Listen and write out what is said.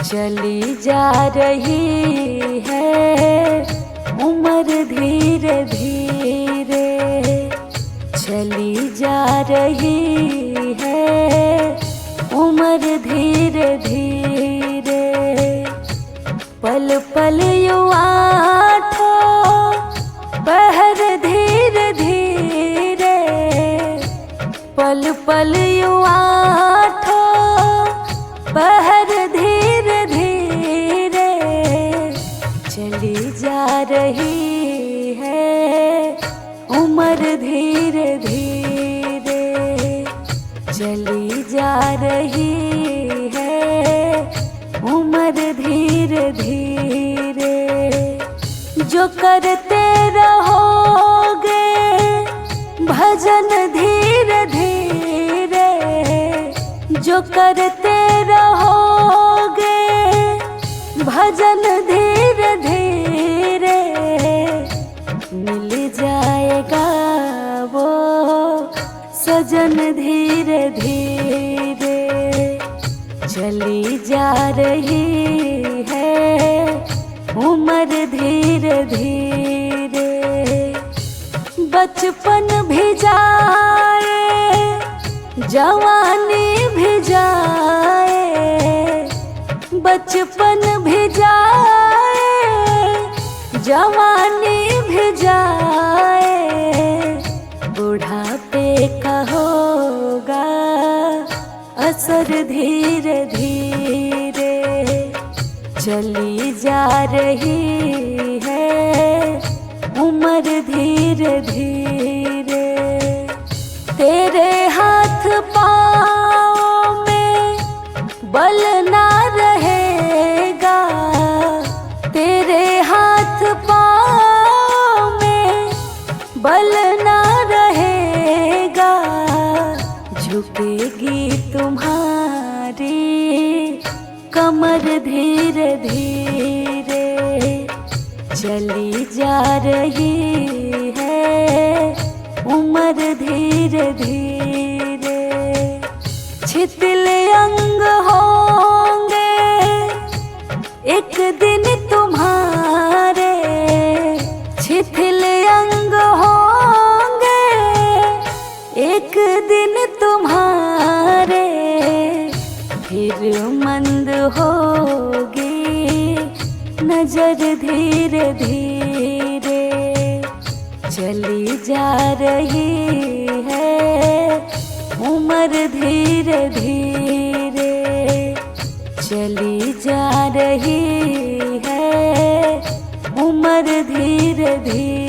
चली जा रही है उम्र धीरे धीरे, चली जा रही है उम्र धीरे धीरे। पल पल युवा ठो बहर धीरे धीरे, पल पल युवा ठो बहर धीरे धीरे। चली जा रही है उम्र धीरे धीरे, चली जा रही है उम्र धीरे धीरे। जो करते रहोगे भजन धीरे धीरे, जो करते रहोगे भजन धीरे धीरे, मिल जाएगा वो सजन धीरे धीरे। चली जा रही है उम्र धीरे धीरे। बचपन भी जाए जवानी भी जाए, बचपन भी जाए जवानी भी जाए। बुढ़ापे का होगा असर धीरे धीरे। चली जा रही है उम्र धीरे धीरे। तेरे हाथ पाँव में बल ना रहेगा, तेरे हाथ पाँव में बल ना रहेगा। झुकेगी तुम्हारी कमर धीरे धीरे। चली जा रही है उम्र धीरे धीरे। शिथिल अंग होंगे एक दिन तुम्हारे, शिथिल अंग होंगे एक दिन तुम्हारे। फिर मंद होगी नजर धीरे धीरे। चली जा रही है उम्र धीरे धीरे, चली जा रही है उम्र धीरे धीरे।